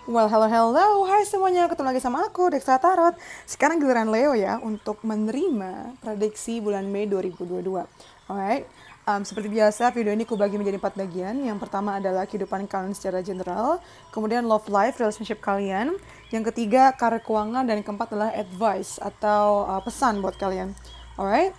Well, hello, hai semuanya, ketemu lagi sama aku, Dextra Tarot. Sekarang giliran Leo ya, untuk menerima prediksi bulan Mei 2022. Alright, seperti biasa video ini aku bagi menjadi 4 bagian. Yang pertama adalah kehidupan kalian secara general, kemudian love life, relationship kalian, yang ketiga karir keuangan, dan yang keempat adalah advice atau pesan buat kalian. Alright,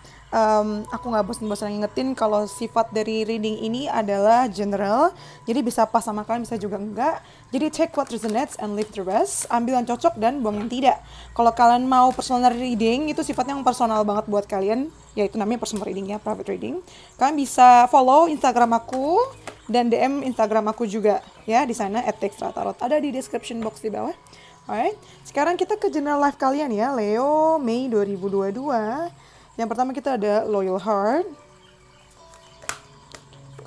aku nggak bosan-bosan ngingetin kalau sifat dari reading ini adalah general, jadi bisa pas sama kalian, bisa juga enggak. Jadi take what resonates and leave the rest. Ambil yang cocok dan buang yang tidak. Kalau kalian mau personal reading, itu sifatnya yang personal banget buat kalian, yaitu namanya personal reading ya, private reading. Kalian bisa follow Instagram aku dan DM Instagram aku juga ya, di sana @dextratarot. Ada di description box di bawah. Alright, sekarang kita ke general life kalian ya, Leo Mei 2022. Yang pertama kita ada Loyal Heart.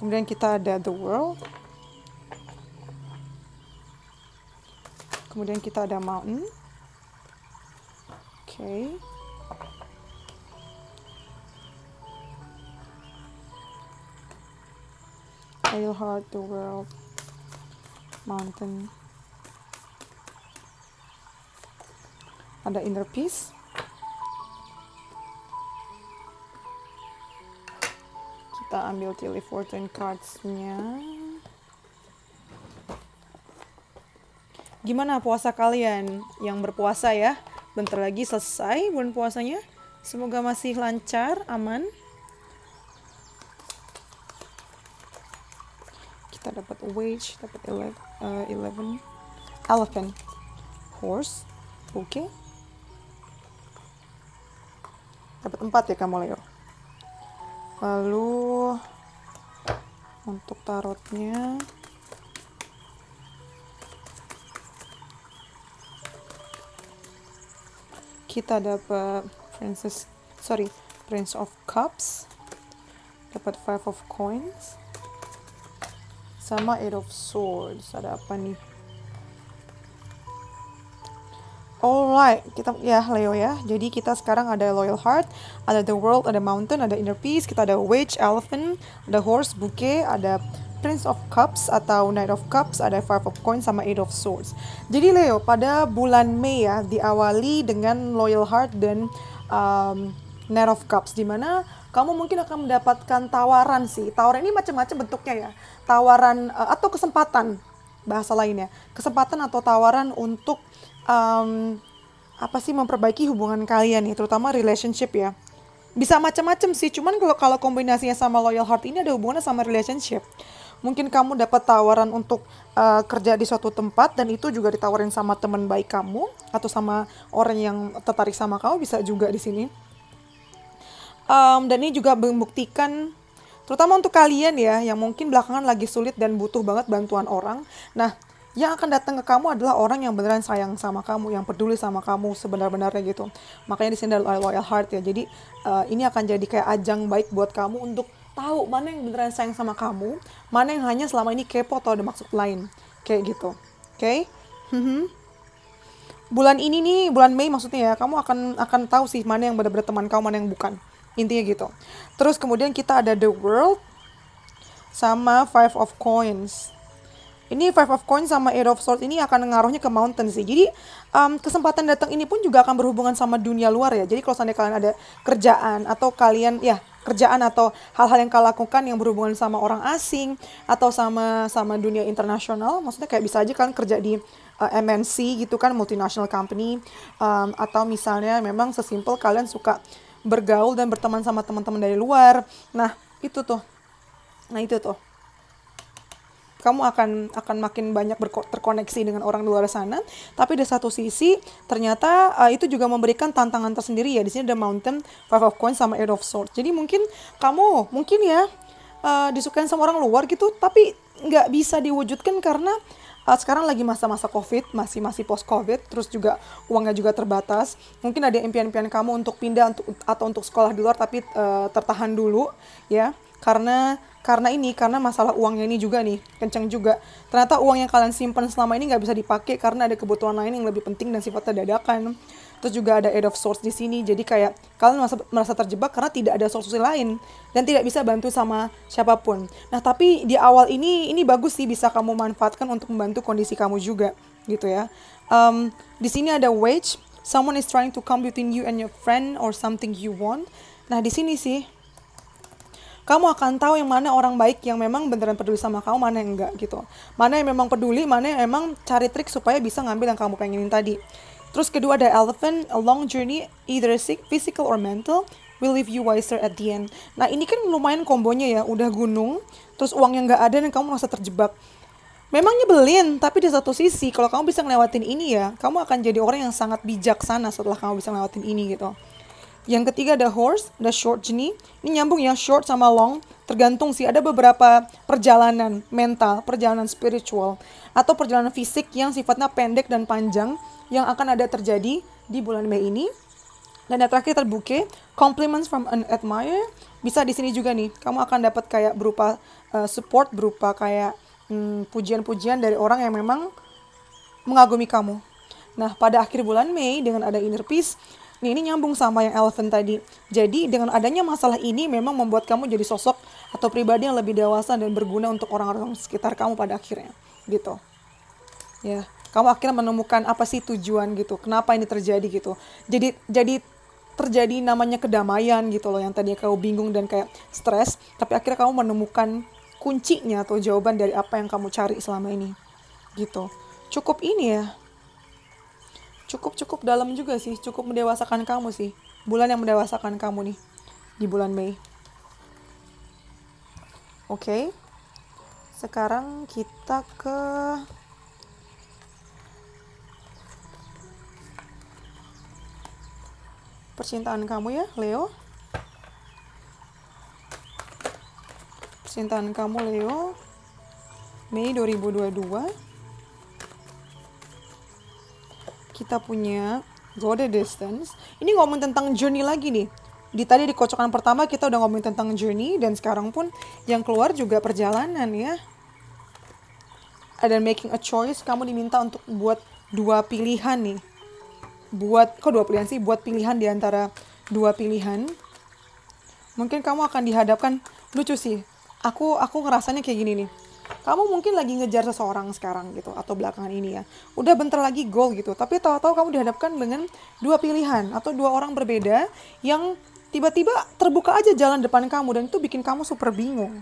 Kemudian kita ada The World. Kemudian kita ada Mountain. Oke. Loyal Heart, The World, Mountain. Ada Inner Peace. Kita ambil Tilly Fortune cards-nya. Gimana puasa kalian yang berpuasa ya? Bentar lagi selesai bulan puasanya. Semoga masih lancar, aman. Kita dapat Wage, dapat 11, Elephant, Horse, oke. Dapat 4 ya kamu, Leo. Lalu untuk tarotnya kita dapat Prince of Cups, dapat 5 of Coins, sama 8 of Swords. Ada apa nih? Alright, kita ya Leo ya. Jadi kita sekarang ada Loyal Heart, ada The World, ada Mountain, ada Inner Peace, kita ada Witch, Elephant, ada Horse, Bouquet, ada Prince of Cups atau Knight of Cups, ada 5 of Coins sama 8 of Swords. Jadi Leo, pada bulan Mei ya diawali dengan Loyal Heart dan Knight of Cups, dimana kamu mungkin akan mendapatkan tawaran sih. Tawaran ini macam-macam bentuknya ya. Tawaran atau kesempatan, bahasa lainnya. Kesempatan atau tawaran untuk memperbaiki hubungan kalian nih, terutama relationship ya. Bisa macam-macam sih, cuman kalau kombinasinya sama Loyal Heart ini ada hubungannya sama relationship. Mungkin kamu dapat tawaran untuk kerja di suatu tempat, dan itu juga ditawarin sama teman baik kamu atau sama orang yang tertarik sama kamu, bisa juga di sini. Dan ini juga membuktikan, terutama untuk kalian ya yang mungkin belakangan lagi sulit dan butuh banget bantuan orang. Nah, yang akan datang ke kamu adalah orang yang beneran sayang sama kamu, yang peduli sama kamu sebenar-benarnya gitu. Makanya di sini ada Loyal Heart ya. Jadi ini akan jadi kayak ajang baik buat kamu untuk tahu mana yang beneran sayang sama kamu, mana yang hanya selama ini kepo atau ada maksud lain, kayak gitu. Oke? Bulan ini nih, bulan Mei maksudnya ya, kamu akan tahu sih mana yang benar-benar teman kamu, mana yang bukan. Intinya gitu. Terus kemudian kita ada The World sama 5 of Coins. Ini 5 of Coins sama 8 of Swords ini akan ngaruhnya ke Mountain sih. Jadi kesempatan datang ini pun juga akan berhubungan sama dunia luar ya. Jadi kalau seandainya kalian ada kerjaan atau kalian ya kerjaan atau hal-hal yang kalian lakukan yang berhubungan sama orang asing atau sama dunia internasional, maksudnya kayak bisa aja kalian kerja di MNC gitu kan, multinational company, atau misalnya memang sesimpel kalian suka bergaul dan berteman sama teman-teman dari luar. Nah, itu tuh. Kamu akan makin banyak terkoneksi dengan orang luar sana. Tapi di satu sisi ternyata itu juga memberikan tantangan tersendiri ya. Di sini ada Mountain, 5 of Coins sama 8 of Swords. Jadi mungkin kamu ya disukain sama orang luar gitu, tapi nggak bisa diwujudkan karena sekarang lagi masa-masa COVID, masih post COVID, terus juga uangnya juga terbatas. Mungkin ada impian-impian kamu untuk pindah atau untuk sekolah di luar, tapi tertahan dulu ya. karena masalah uangnya ini juga nih, kenceng juga. Ternyata uang yang kalian simpan selama ini nggak bisa dipakai karena ada kebutuhan lain yang lebih penting dan sifatnya dadakan. Terus juga ada Eight of Swords di sini. Jadi kayak kalian merasa terjebak karena tidak ada solusi lain dan tidak bisa bantu sama siapapun. Nah, tapi di awal ini bagus sih, bisa kamu manfaatkan untuk membantu kondisi kamu juga gitu ya. Di sini ada Wage. Someone is trying to come between you and your friend or something you want. Nah, di sini sih kamu akan tahu yang mana orang baik yang memang beneran peduli sama kamu, mana yang enggak gitu. Mana yang memang peduli, mana yang emang cari trik supaya bisa ngambil yang kamu pengenin tadi. Terus kedua ada Elephant, a long journey, either physical or mental, will leave you wiser at the end. Nah, ini kan lumayan kombonya ya, udah gunung, terus uangnya nggak ada dan kamu merasa terjebak. Memang nyebelin, tapi di satu sisi kalau kamu bisa ngelewatin ini ya, kamu akan jadi orang yang sangat bijaksana setelah kamu bisa ngelewatin ini gitu. Yang ketiga ada Horse, ada short journey. Ini nyambung ya, short sama long. Tergantung sih, ada beberapa perjalanan mental, perjalanan spiritual, atau perjalanan fisik yang sifatnya pendek dan panjang yang akan ada terjadi di bulan Mei ini. Dan yang terakhir terbuke, compliments from an admirer. Bisa di sini juga nih, kamu akan dapat kayak berupa support, berupa kayak pujian-pujian dari orang yang memang mengagumi kamu. Nah, pada akhir bulan Mei dengan ada inner peace, ini nyambung sama yang Elephant tadi. Jadi dengan adanya masalah ini memang membuat kamu jadi sosok atau pribadi yang lebih dewasa dan berguna untuk orang-orang sekitar kamu pada akhirnya. Gitu. Ya, kamu akhirnya menemukan apa sih tujuan gitu. Kenapa ini terjadi gitu. Jadi terjadi namanya kedamaian gitu loh, yang tadinya kamu bingung dan kayak stres, tapi akhirnya kamu menemukan kuncinya atau jawaban dari apa yang kamu cari selama ini. Gitu. Cukup ini ya. Cukup dalam juga sih, cukup mendewasakan kamu sih. Bulan yang mendewasakan kamu nih di bulan Mei. Oke. Sekarang kita ke percintaan kamu ya, Leo. Percintaan kamu Leo Mei 2022. Kita punya Go the Distance. Ini ngomong tentang journey lagi nih. Tadi di kocokan pertama kita udah ngomongin tentang journey, dan sekarang pun yang keluar juga perjalanan ya. Ada making a choice, kamu diminta untuk buat dua pilihan nih. Buat pilihan di antara dua pilihan. Mungkin kamu akan dihadapkan, lucu sih. Aku ngerasanya kayak gini nih. Kamu mungkin lagi ngejar seseorang sekarang gitu, atau belakangan ini ya. Udah bentar lagi goal gitu, tapi tahu-tahu kamu dihadapkan dengan dua pilihan atau dua orang berbeda yang tiba-tiba terbuka aja jalan depan kamu, dan itu bikin kamu super bingung.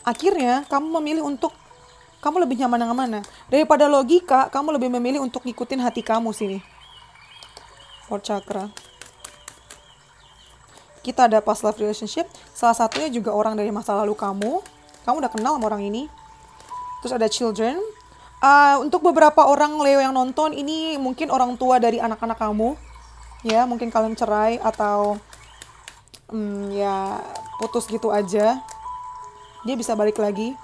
Akhirnya kamu memilih untuk, kamu lebih nyaman yang mana? Daripada logika, kamu lebih memilih untuk ngikutin hati kamu sini. Fourth chakra. Kita ada past love relationship, salah satunya juga orang dari masa lalu kamu udah kenal sama orang ini. Terus ada children. Untuk beberapa orang Leo yang nonton, ini mungkin orang tua dari anak-anak kamu. Ya, mungkin kalian cerai atau ya putus gitu aja. Dia bisa balik lagi.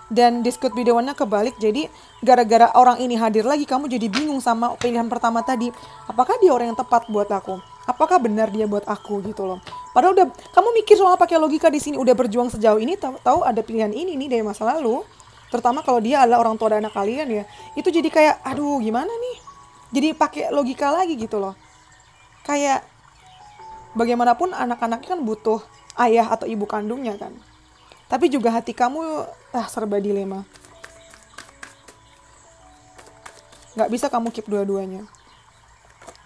Dan dispute bidewannya kebalik, jadi gara-gara orang ini hadir lagi, kamu jadi bingung sama pilihan pertama tadi. Apakah dia orang yang tepat buat aku? Apakah benar dia buat aku gitu loh. Padahal udah kamu mikir soal pakai logika di sini, udah berjuang sejauh ini, tahu ada pilihan ini nih dari masa lalu. Terutama kalau dia adalah orang tua dan anak kalian ya. Itu jadi kayak aduh gimana nih? Jadi pakai logika lagi gitu loh. Kayak bagaimanapun anak-anaknya kan butuh ayah atau ibu kandungnya kan. Tapi juga hati kamu serba dilema. Gak bisa kamu keep dua-duanya.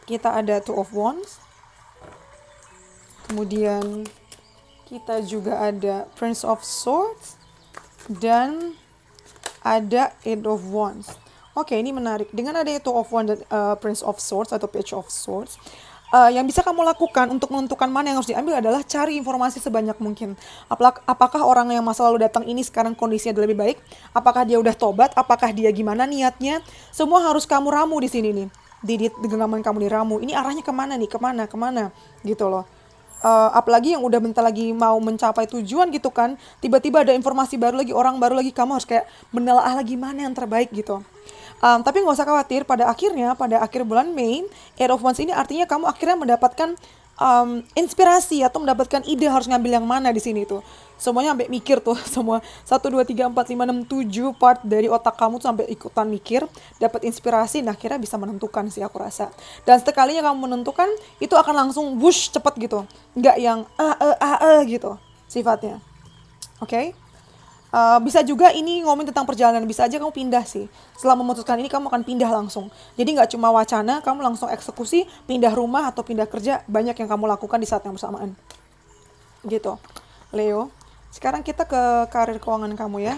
Kita ada Two of Wands. Kemudian kita juga ada Prince of Swords. Dan ada Eight of Wands. Oke, ini menarik. Dengan ada Two of Wands dan Prince of Swords atau Page of Swords, yang bisa kamu lakukan untuk menentukan mana yang harus diambil adalah cari informasi sebanyak mungkin. Apakah orang yang masa lalu datang ini sekarang kondisinya lebih baik? Apakah dia udah tobat? Apakah dia gimana niatnya? Semua harus kamu ramu di sini nih. Di genggaman kamu diramu. Ini arahnya kemana nih? Kemana? Gitu loh. Apalagi yang udah bentar lagi mau mencapai tujuan gitu kan. Tiba-tiba ada informasi baru lagi, orang baru lagi. Kamu harus kayak menelaah lagi mana yang terbaik gitu. Tapi nggak usah khawatir, pada akhir bulan Mei, Eight of Wands ini artinya kamu akhirnya mendapatkan inspirasi atau mendapatkan ide harus ngambil yang mana di sini tuh. Semuanya sampai mikir tuh, semua 1, 2, 3, 4, 5, 6, 7 part dari otak kamu tuh sampai ikutan mikir, dapat inspirasi, nah akhirnya bisa menentukan sih aku rasa. Dan sekalinya kamu menentukan, itu akan langsung wush cepet gitu, nggak yang gitu sifatnya. Oke? Bisa juga ini ngomongin tentang perjalanan, bisa aja kamu pindah sih. Setelah memutuskan ini kamu akan pindah langsung. Jadi nggak cuma wacana, kamu langsung eksekusi, pindah rumah atau pindah kerja, banyak yang kamu lakukan di saat yang bersamaan. Gitu. Leo, sekarang kita ke karir keuangan kamu ya.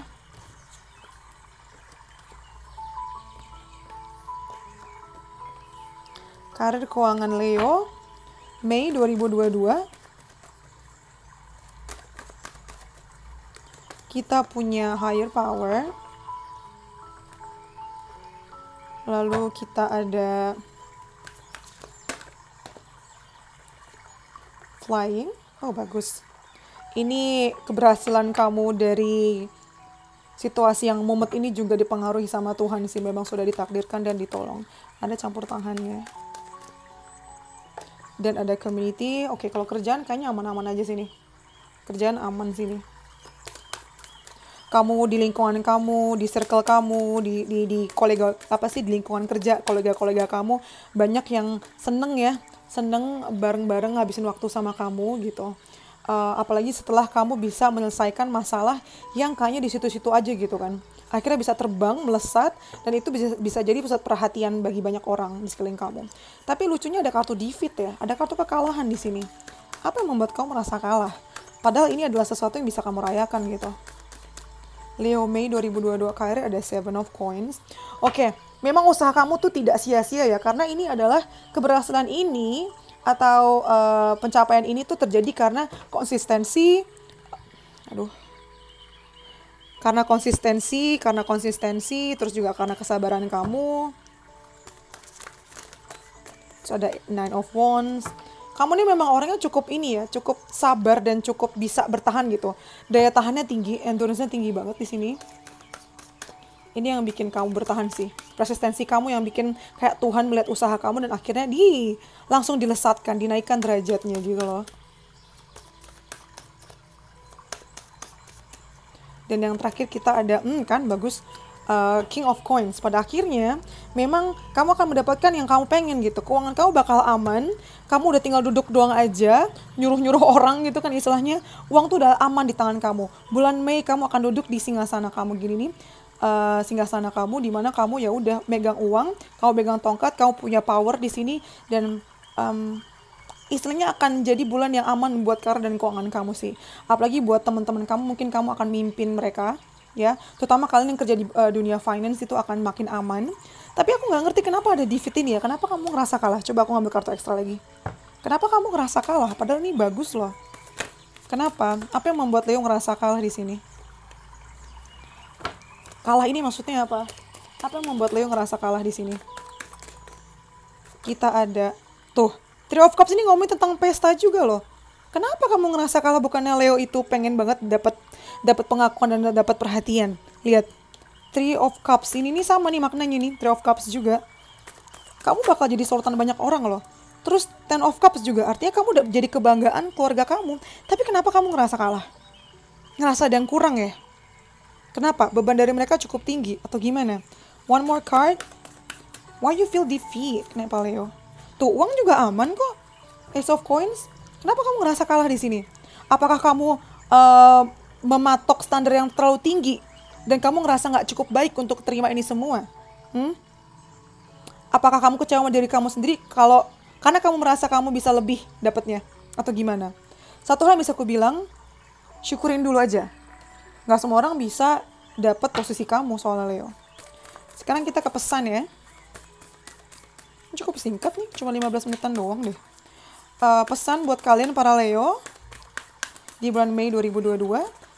Karir keuangan Leo, Mei 2022. Kita punya higher power. Lalu kita ada flying. Oh, bagus. Ini keberhasilan kamu dari situasi yang moment ini juga dipengaruhi sama Tuhan sih. Memang sudah ditakdirkan dan ditolong. Ada campur tangannya. Dan ada community. Oke, kalau kerjaan kayaknya aman-aman aja sini. Kerjaan aman sini. Kamu di lingkungan kamu, di circle kamu, di kolega di lingkungan kerja, kolega-kolega kamu banyak yang seneng bareng-bareng ngabisin waktu sama kamu gitu. Apalagi setelah kamu bisa menyelesaikan masalah yang kayaknya di situ-situ aja gitu kan. Akhirnya bisa terbang, melesat, dan itu bisa jadi pusat perhatian bagi banyak orang di sekeliling kamu. Tapi lucunya ada kartu defeat ya, ada kartu kekalahan di sini. Apa yang membuat kamu merasa kalah? Padahal ini adalah sesuatu yang bisa kamu rayakan gitu. Leo, Mei 2022, karir ada 7 of Coins. Oke, memang usaha kamu tuh tidak sia-sia ya, karena ini adalah keberhasilan ini atau pencapaian ini tuh terjadi karena konsistensi. Karena konsistensi, terus juga karena kesabaran kamu. Terus ada 9 of Wands. Kamu nih memang orangnya cukup sabar dan cukup bisa bertahan gitu. Daya tahannya tinggi, endurance-nya tinggi banget di sini. Ini yang bikin kamu bertahan sih. Resistensi kamu yang bikin kayak Tuhan melihat usaha kamu dan akhirnya langsung dilesatkan, dinaikkan derajatnya gitu loh. Dan yang terakhir kita ada, bagus. King of Coins. Pada akhirnya memang kamu akan mendapatkan yang kamu pengen gitu. Keuangan kamu bakal aman. Kamu udah tinggal duduk doang aja, nyuruh-nyuruh orang gitu kan istilahnya. Uang tuh udah aman di tangan kamu. Bulan Mei kamu akan duduk di singgasana kamu gini nih. Singgasana kamu di mana kamu ya udah megang uang, kamu megang tongkat, kamu punya power di sini dan istilahnya akan jadi bulan yang aman buat karir dan keuangan kamu sih. Apalagi buat teman-teman kamu, mungkin kamu akan mimpin mereka. Ya, terutama kalian yang kerja di dunia finance itu akan makin aman. Tapi aku nggak ngerti kenapa ada defeat ini ya. Kenapa kamu ngerasa kalah? Coba aku ngambil kartu ekstra lagi. Kenapa kamu ngerasa kalah? Padahal ini bagus loh. Kenapa? Apa yang membuat Leo ngerasa kalah di sini? Kalah ini maksudnya apa? Apa yang membuat Leo ngerasa kalah di sini? Kita ada tuh, Three of Cups ini ngomongin tentang pesta juga loh. Kenapa kamu ngerasa kalah? Bukannya Leo itu pengen banget dapat pengakuan dan dapat perhatian. Lihat, Three of Cups ini nih sama nih maknanya nih, Three of Cups juga. Kamu bakal jadi sorotan banyak orang loh. Terus Ten of Cups juga, artinya kamu udah jadi kebanggaan keluarga kamu. Tapi kenapa kamu ngerasa kalah? Ngerasa ada yang kurang ya? Kenapa? Beban dari mereka cukup tinggi atau gimana? One more card. Why you feel defeat? Kenapa Leo? Tuh, uang juga aman kok. Ace of Coins. Kenapa kamu ngerasa kalah di sini? Apakah kamu mematok standar yang terlalu tinggi dan kamu ngerasa nggak cukup baik untuk terima ini semua? Apakah kamu kecewa sama diri kamu sendiri karena kamu merasa kamu bisa lebih dapatnya atau gimana? Satu hal yang bisa aku bilang, syukurin dulu aja. Nggak semua orang bisa dapat posisi kamu soalnya Leo. Sekarang kita ke pesan ya. Cukup singkat nih, cuma 15 menitan doang deh. Pesan buat kalian para Leo di bulan Mei 2022,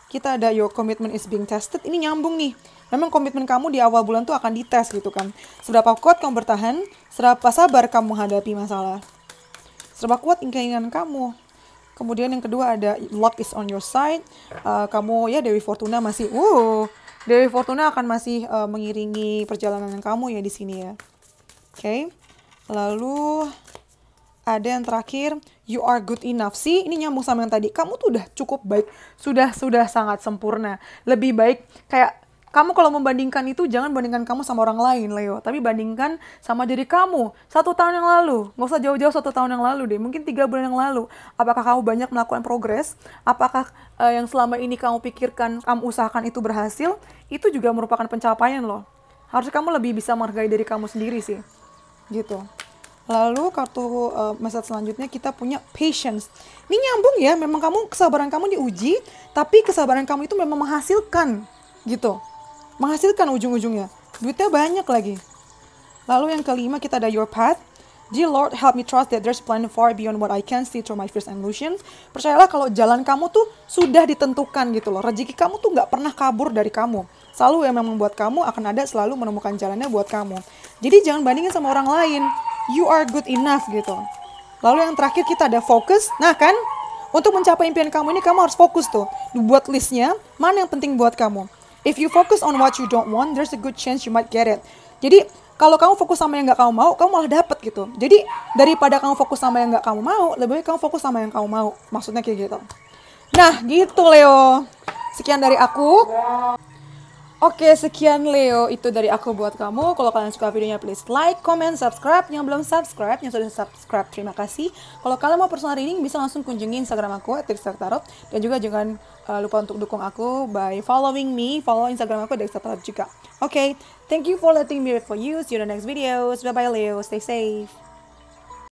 kita ada your commitment is being tested. Ini nyambung nih. Memang komitmen kamu di awal bulan tuh akan dites gitu kan. Seberapa kuat kamu bertahan, seberapa sabar kamu menghadapi masalah. Seberapa kuat keinginan kamu. Kemudian yang kedua ada luck is on your side. Kamu ya Dewi Fortuna masih Dewi Fortuna akan masih mengiringi perjalanan kamu ya di sini ya. Oke. Lalu ada yang terakhir, you are good enough. Sih, ini nyambung sama yang tadi. Kamu tuh udah cukup baik, sudah sangat sempurna. Lebih baik kayak kamu kalau membandingkan itu jangan bandingkan kamu sama orang lain, Leo. Tapi bandingkan sama diri kamu 1 tahun yang lalu. Nggak usah jauh-jauh 1 tahun yang lalu deh. Mungkin 3 bulan yang lalu. Apakah kamu banyak melakukan progres? Apakah yang selama ini kamu pikirkan, kamu usahakan itu berhasil? Itu juga merupakan pencapaian loh. Harusnya kamu lebih bisa menghargai diri kamu sendiri sih. Gitu. Lalu kartu message selanjutnya kita punya patience. Ini nyambung ya, memang kesabaran kamu diuji, tapi kesabaran kamu itu memang menghasilkan. Gitu. Menghasilkan ujung-ujungnya. Duitnya banyak lagi. Lalu yang kelima kita ada your path. Dear Lord, help me trust that there's plan far beyond what I can see through my fears and illusions. Percayalah kalau jalan kamu tuh sudah ditentukan gitu loh. Rezeki kamu tuh nggak pernah kabur dari kamu. Selalu yang memang buat kamu akan ada selalu menemukan jalannya buat kamu. Jadi jangan bandingin sama orang lain. You are good enough gitu. Lalu yang terakhir kita ada focus. Nah kan, untuk mencapai impian kamu ini kamu harus fokus tuh. Buat listnya, mana yang penting buat kamu. If you focus on what you don't want, there's a good chance you might get it. Jadi, kalau kamu fokus sama yang gak kamu mau, kamu malah dapet gitu. Jadi, daripada kamu fokus sama yang gak kamu mau, lebih baik kamu fokus sama yang kamu mau. Maksudnya kayak gitu. Nah, gitu Leo. Sekian dari aku. Oke, sekian Leo, itu dari aku buat kamu. Kalau kalian suka videonya, please like, comment, subscribe. Yang belum subscribe, yang sudah subscribe, terima kasih. Kalau kalian mau personal reading, bisa langsung kunjungi Instagram aku, @dextratarot. Dan juga jangan lupa untuk dukung aku by following me, follow Instagram aku, @dextratarot juga. Oke, thank you for letting me read for you. See you in the next videos. Bye-bye Leo, stay safe.